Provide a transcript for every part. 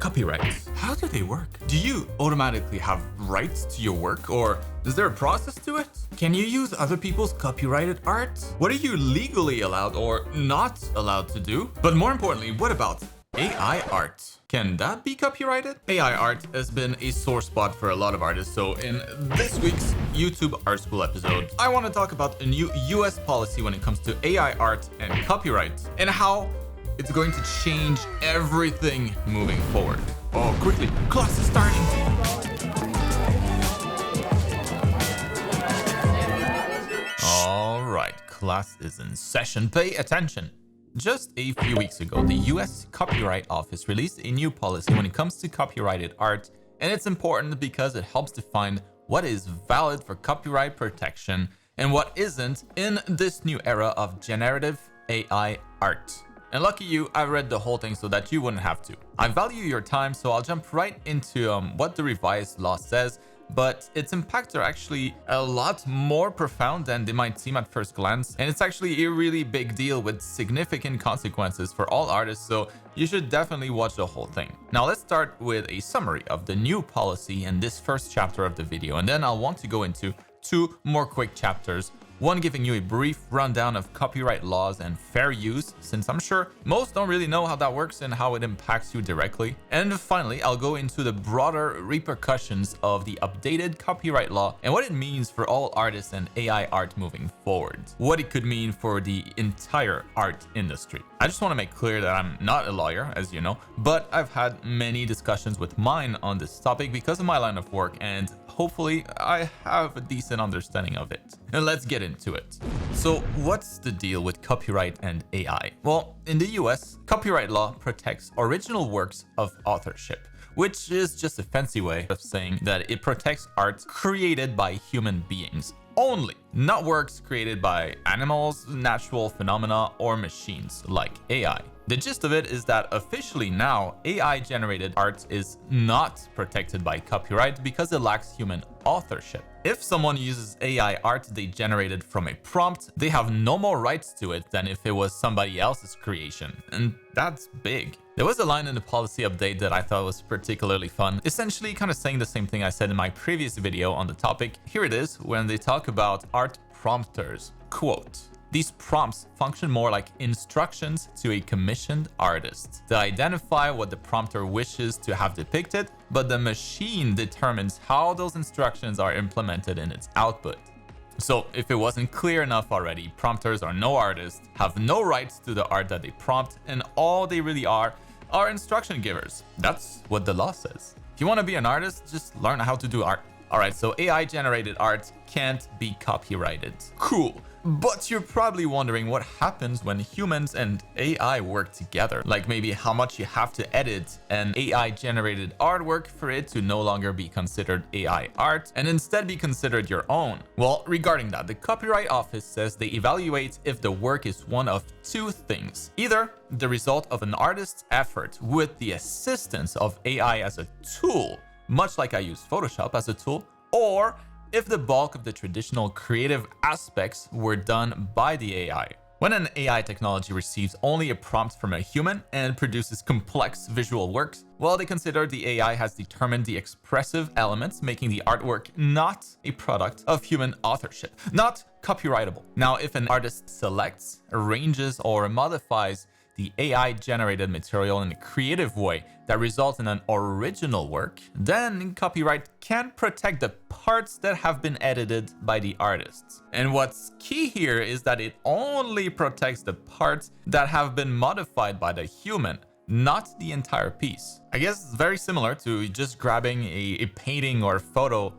Copyrights. How do they work? Do you automatically have rights to your work, or is there a process to it? Can you use other people's copyrighted art? What are you legally allowed or not allowed to do? But more importantly, what about AI art? Can that be copyrighted? AI art has been a sore spot for a lot of artists, so in this week's YouTube Art School episode, I want to talk about a new US policy when it comes to AI art and copyright, and how it's going to change everything moving forward. Oh, quickly, class is starting! Alright, class is in session, pay attention! Just a few weeks ago, the US Copyright Office released a new policy when it comes to copyrighted art, and it's important because it helps define what is valid for copyright protection and what isn't in this new era of generative AI art. And lucky you, I read the whole thing so that you wouldn't have to. I value your time, so I'll jump right into what the revised law says, but its impacts are actually a lot more profound than they might seem at first glance, and it's actually a really big deal with significant consequences for all artists, so you should definitely watch the whole thing. Now let's start with a summary of the new policy in this first chapter of the video, and then I'll want to go into two more quick chapters. One giving you a brief rundown of copyright laws and fair use, since I'm sure most don't really know how that works and how it impacts you directly. And finally, I'll go into the broader repercussions of the updated copyright law and what it means for all artists and AI art moving forward. What it could mean for the entire art industry. I just want to make clear that I'm not a lawyer, as you know, but I've had many discussions with mine on this topic because of my line of work, and hopefully I have a decent understanding of it. And let's get into it. So what's the deal with copyright and AI? Well, in the US, copyright law protects original works of authorship, which is just a fancy way of saying that it protects art created by human beings only, not works created by animals, natural phenomena, or machines like AI. The gist of it is that officially now, AI-generated art is not protected by copyright because it lacks human authorship. If someone uses AI art they generated from a prompt, they have no more rights to it than if it was somebody else's creation. And that's big. There was a line in the policy update that I thought was particularly fun, essentially kind of saying the same thing I said in my previous video on the topic. Here it is when they talk about art prompters. Quote, "These prompts function more like instructions to a commissioned artist. They identify what the prompter wishes to have depicted, but the machine determines how those instructions are implemented in its output." So if it wasn't clear enough already, prompters are no artists, have no rights to the art that they prompt, and all they really are instruction givers. That's what the law says. If you want to be an artist, just learn how to do art. Alright, so AI generated art can't be copyrighted. Cool. But you're probably wondering what happens when humans and AI work together. Like maybe how much you have to edit an AI generated artwork for it to no longer be considered AI art and instead be considered your own. Well, regarding that, the Copyright Office says they evaluate if the work is one of two things. Either the result of an artist's effort with the assistance of AI as a tool, much like I use Photoshop as a tool, or if the bulk of the traditional creative aspects were done by the AI. When an AI technology receives only a prompt from a human and produces complex visual works, well, they consider the AI has determined the expressive elements, making the artwork not a product of human authorship, not copyrightable. Now, if an artist selects, arranges, or modifies the AI-generated material in a creative way that results in an original work, then copyright can protect the parts that have been edited by the artists. And what's key here is that it only protects the parts that have been modified by the human, not the entire piece. I guess it's very similar to just grabbing a painting or photo,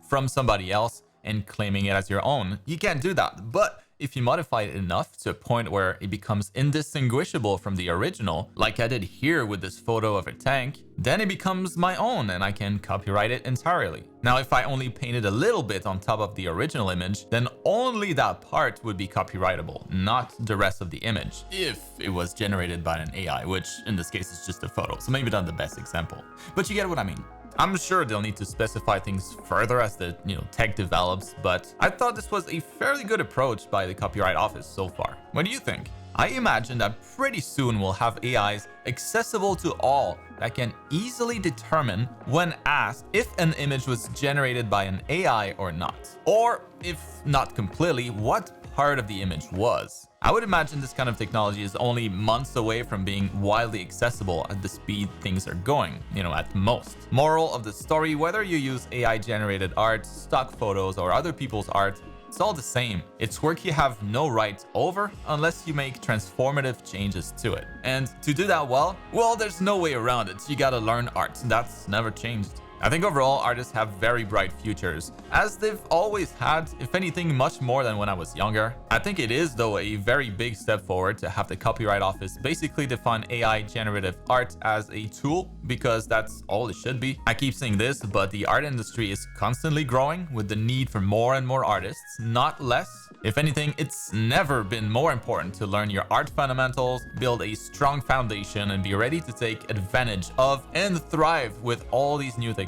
from somebody else and claiming it as your own. You can't do that, but if you modify it enough to a point where it becomes indistinguishable from the original, like I did here with this photo of a tank, then it becomes my own and I can copyright it entirely. Now, if I only painted a little bit on top of the original image, then only that part would be copyrightable, not the rest of the image, if it was generated by an AI, which in this case is just a photo, so maybe not the best example. But you get what I mean. I'm sure they'll need to specify things further as the tech develops, but I thought this was a fairly good approach by the Copyright Office so far. What do you think? I imagine that pretty soon we'll have AIs accessible to all that can easily determine when asked if an image was generated by an AI or not. Or if not completely, what part of the image was. I would imagine this kind of technology is only months away from being widely accessible at the speed things are going, at most. Moral of the story, whether you use AI generated art, stock photos, or other people's art, it's all the same. It's work you have no right over unless you make transformative changes to it. And to do that well, there's no way around it. You gotta learn art. That's never changed. I think overall artists have very bright futures, as they've always had, if anything, much more than when I was younger. I think it is, though, a very big step forward to have the Copyright Office basically define AI generative art as a tool, because that's all it should be. I keep saying this, but the art industry is constantly growing with the need for more and more artists, not less. If anything, it's never been more important to learn your art fundamentals, build a strong foundation, and be ready to take advantage of and thrive with all these new technologies.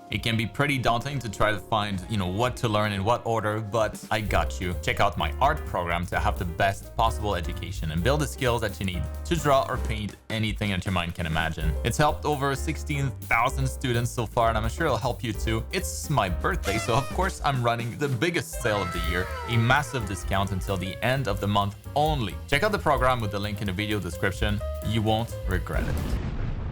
It can be pretty daunting to try to find, what to learn in what order, but I got you. Check out my art program to have the best possible education and build the skills that you need to draw or paint anything that your mind can imagine. It's helped over 16,000 students so far, and I'm sure it'll help you too. It's my birthday, so of course I'm running the biggest sale of the year, a massive discount until the end of the month only. Check out the program with the link in the video description. You won't regret it.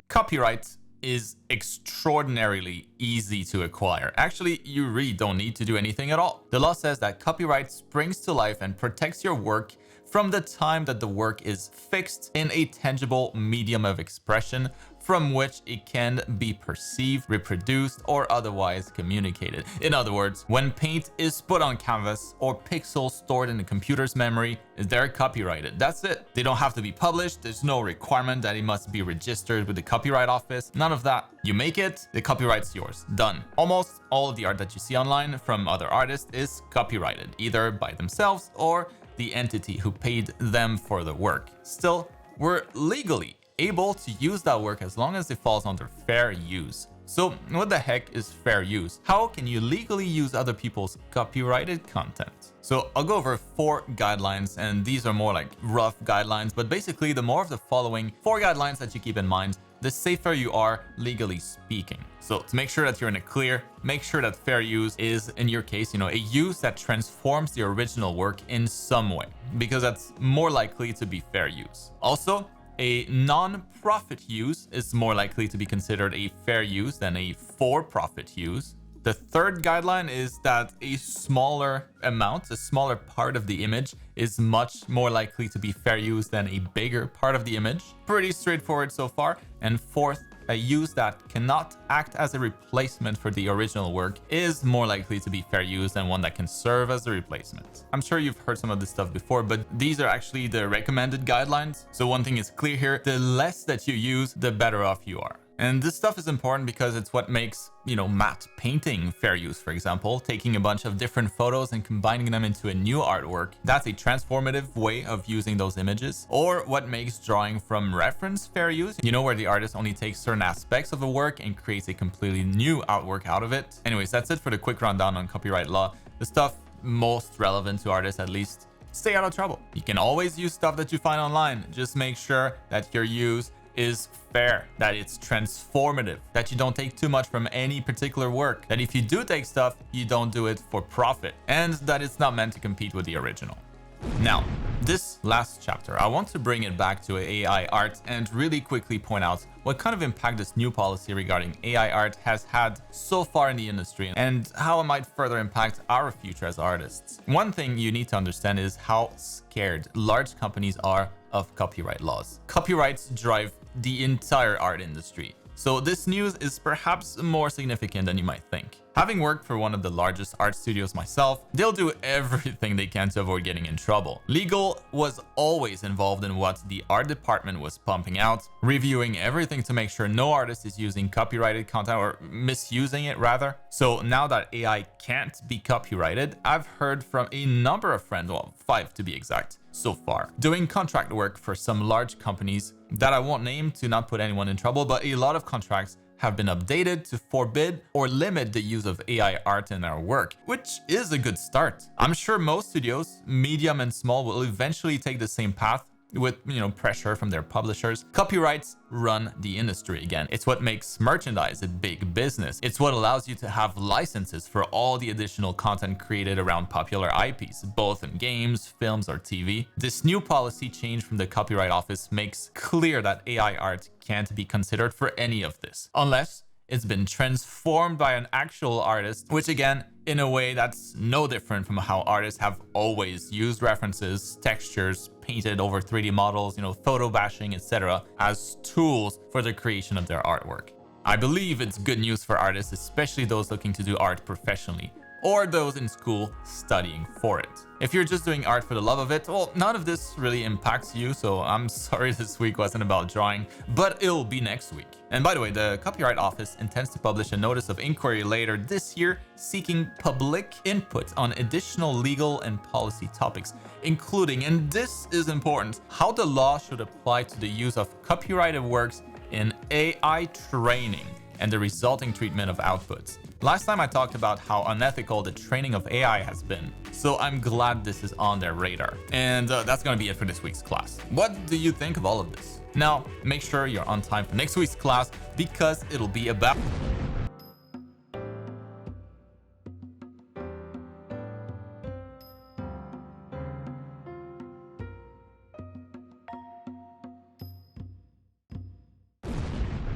Copyright is extraordinarily easy to acquire. Actually, you really don't need to do anything at all. The law says that copyright springs to life and protects your work from the time that the work is fixed in a tangible medium of expression from which it can be perceived, reproduced, or otherwise communicated. In other words, when paint is put on canvas or pixels stored in the computer's memory, they're copyrighted. That's it. They don't have to be published. There's no requirement that it must be registered with the Copyright Office. None of that. You make it, the copyright's yours. Done. Almost all of the art that you see online from other artists is copyrighted, either by themselves or the entity who paid them for the work. Still, we're legally able to use that work as long as it falls under fair use. So what the heck is fair use? How can you legally use other people's copyrighted content? So I'll go over 4 guidelines, and these are more like rough guidelines, but basically the more of the following 4 guidelines that you keep in mind, the safer you are legally speaking. So to make sure that you're in a clear, make sure that fair use is, in your case, a use that transforms the original work in some way, because that's more likely to be fair use. Also, a non-profit use is more likely to be considered a fair use than a for-profit use. The third guideline is that a smaller amount, a smaller part of the image is much more likely to be fair use than a bigger part of the image. Pretty straightforward so far. And fourth, a use that cannot act as a replacement for the original work is more likely to be fair use than one that can serve as a replacement. I'm sure you've heard some of this stuff before, but these are actually the recommended guidelines. So one thing is clear here, the less that you use, the better off you are. And this stuff is important because it's what makes, matte painting fair use, for example, taking a bunch of different photos and combining them into a new artwork. That's a transformative way of using those images. Or what makes drawing from reference fair use, where the artist only takes certain aspects of a work and creates a completely new artwork out of it. Anyways, that's it for the quick rundown on copyright law. The stuff most relevant to artists, at least. Stay out of trouble. You can always use stuff that you find online. Just make sure that your use is fair, that it's transformative, that you don't take too much from any particular work, that if you do take stuff, you don't do it for profit, and that it's not meant to compete with the original. Now, this last chapter, I want to bring it back to AI art and really quickly point out what kind of impact this new policy regarding AI art has had so far in the industry and how it might further impact our future as artists. One thing you need to understand is how scared large companies are of copyright laws. Copyrights drive the entire art industry. So this news is perhaps more significant than you might think. Having worked for one of the largest art studios myself, they'll do everything they can to avoid getting in trouble. Legal was always involved in what the art department was pumping out, reviewing everything to make sure no artist is using copyrighted content or misusing it rather. So now that AI can't be copyrighted, I've heard from a number of friends, well, 5 to be exact, so far. Doing contract work for some large companies that I won't name to not put anyone in trouble, but a lot of contracts have been updated to forbid or limit the use of AI art in our work, which is a good start. I'm sure most studios, medium and small, will eventually take the same path with, pressure from their publishers. Copyrights run the industry again. It's what makes merchandise a big business. It's what allows you to have licenses for all the additional content created around popular IPs, both in games, films, or TV. This new policy change from the Copyright Office makes clear that AI art can't be considered for any of this, unless it's been transformed by an actual artist, which again, in a way that's no different from how artists have always used references, textures, painted over 3D models, photo bashing, etc. as tools for the creation of their artwork. I believe it's good news for artists, especially those looking to do art professionally, or those in school studying for it. If you're just doing art for the love of it, well, none of this really impacts you, so I'm sorry this week wasn't about drawing, but it'll be next week. And by the way, the Copyright Office intends to publish a notice of inquiry later this year seeking public input on additional legal and policy topics, including, and this is important, how the law should apply to the use of copyrighted works in AI training and the resulting treatment of outputs. Last time I talked about how unethical the training of AI has been, so I'm glad this is on their radar. And that's gonna be it for this week's class. What do you think of all of this? Now, make sure you're on time for next week's class because it'll be about